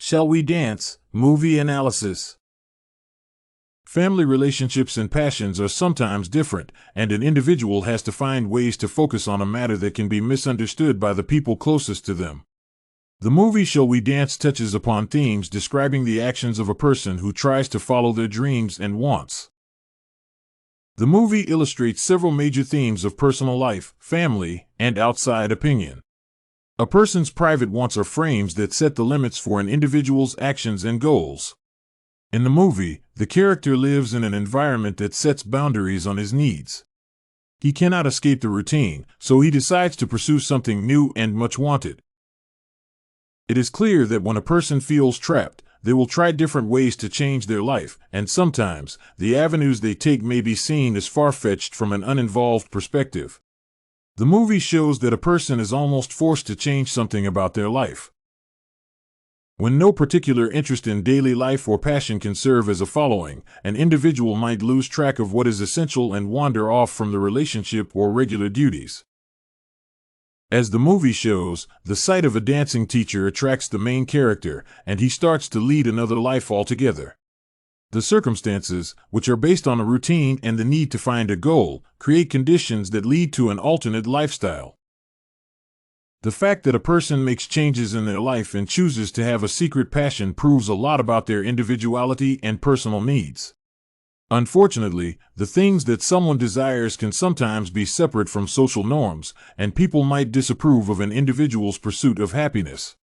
Shall We Dance? Movie analysis. Family relationships and passions are sometimes different, and an individual has to find ways to focus on a matter that can be misunderstood by the people closest to them. The movie Shall We Dance touches upon themes describing the actions of a person who tries to follow their dreams and wants. The movie illustrates several major themes of personal life, family, and outside opinion. A person's private wants are frames that set the limits for an individual's actions and goals. In the movie, the character lives in an environment that sets boundaries on his needs. He cannot escape the routine, so he decides to pursue something new and much wanted. It is clear that when a person feels trapped, they will try different ways to change their life, and sometimes, the avenues they take may be seen as far-fetched from an uninvolved perspective. The movie shows that a person is almost forced to change something about their life. When no particular interest in daily life or passion can serve as a following, an individual might lose track of what is essential and wander off from the relationship or regular duties. As the movie shows, the sight of a dancing teacher attracts the main character, and he starts to lead another life altogether. The circumstances, which are based on a routine and the need to find a goal, create conditions that lead to an alternate lifestyle. The fact that a person makes changes in their life and chooses to have a secret passion proves a lot about their individuality and personal needs. Unfortunately, the things that someone desires can sometimes be separate from social norms, and people might disapprove of an individual's pursuit of happiness.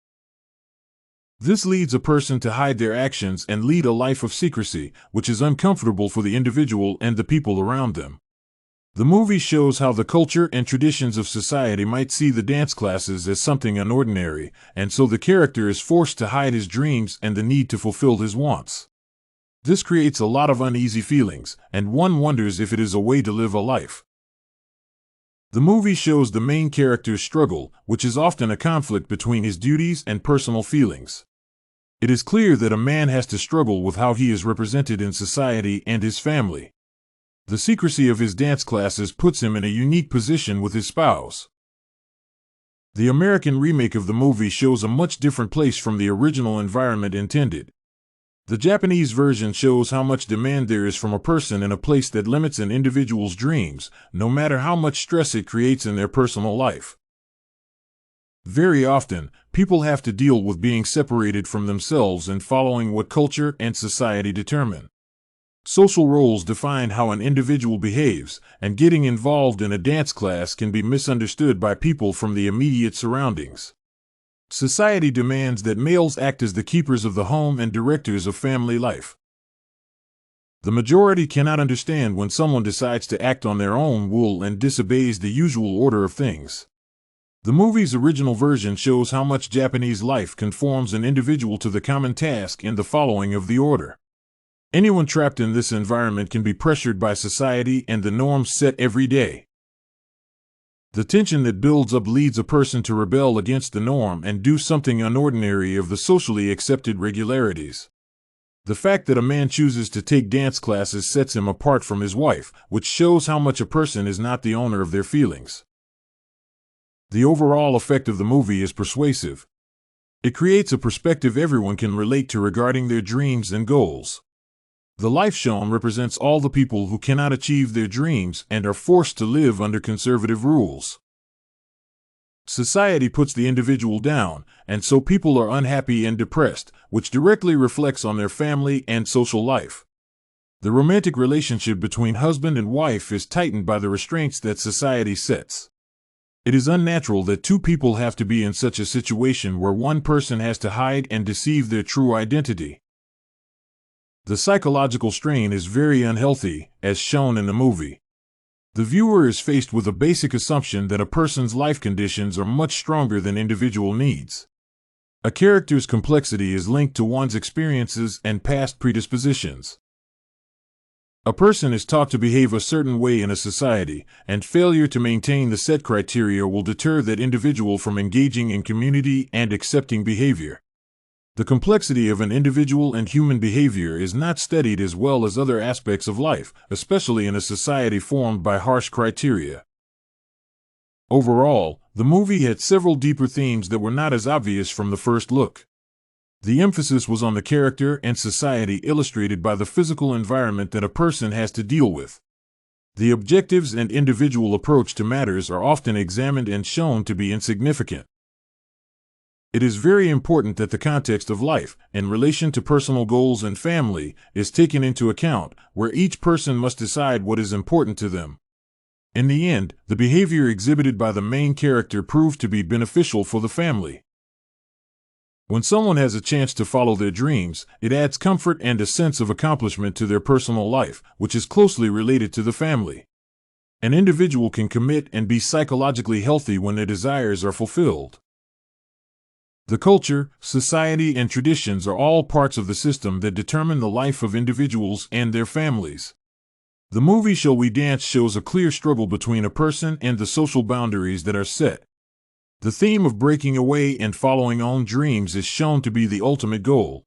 This leads a person to hide their actions and lead a life of secrecy, which is uncomfortable for the individual and the people around them. The movie shows how the culture and traditions of society might see the dance classes as something unordinary, and so the character is forced to hide his dreams and the need to fulfill his wants. This creates a lot of uneasy feelings, and one wonders if it is a way to live a life. The movie shows the main character's struggle, which is often a conflict between his duties and personal feelings. It is clear that a man has to struggle with how he is represented in society and his family. The secrecy of his dance classes puts him in a unique position with his spouse. The American remake of the movie shows a much different place from the original environment intended. The Japanese version shows how much demand there is from a person in a place that limits an individual's dreams, no matter how much stress it creates in their personal life. Very often, people have to deal with being separated from themselves and following what culture and society determine. Social roles define how an individual behaves, and getting involved in a dance class can be misunderstood by people from the immediate surroundings. Society demands that males act as the keepers of the home and directors of family life. The majority cannot understand when someone decides to act on their own will and disobeys the usual order of things. The movie's original version shows how much Japanese life conforms an individual to the common task in the following of the order. Anyone trapped in this environment can be pressured by society and the norms set every day. The tension that builds up leads a person to rebel against the norm and do something unordinary of the socially accepted regularities. The fact that a man chooses to take dance classes sets him apart from his wife, which shows how much a person is not the owner of their feelings. The overall effect of the movie is persuasive. It creates a perspective everyone can relate to regarding their dreams and goals. The life shown represents all the people who cannot achieve their dreams and are forced to live under conservative rules. Society puts the individual down, and so people are unhappy and depressed, which directly reflects on their family and social life. The romantic relationship between husband and wife is tightened by the restraints that society sets. It is unnatural that two people have to be in such a situation where one person has to hide and deceive their true identity. The psychological strain is very unhealthy, as shown in the movie. The viewer is faced with a basic assumption that a person's life conditions are much stronger than individual needs. A character's complexity is linked to one's experiences and past predispositions. A person is taught to behave a certain way in a society, and failure to maintain the set criteria will deter that individual from engaging in community and accepting behavior. The complexity of an individual and human behavior is not studied as well as other aspects of life, especially in a society formed by harsh criteria. Overall, the movie had several deeper themes that were not as obvious from the first look. The emphasis was on the character and society illustrated by the physical environment that a person has to deal with. The objectives and individual approach to matters are often examined and shown to be insignificant. It is very important that the context of life, in relation to personal goals and family, is taken into account, where each person must decide what is important to them. In the end, the behavior exhibited by the main character proved to be beneficial for the family. When someone has a chance to follow their dreams, it adds comfort and a sense of accomplishment to their personal life, which is closely related to the family. An individual can commit and be psychologically healthy when their desires are fulfilled. The culture, society, and traditions are all parts of the system that determine the life of individuals and their families. The movie Shall We Dance shows a clear struggle between a person and the social boundaries that are set. The theme of breaking away and following own dreams is shown to be the ultimate goal.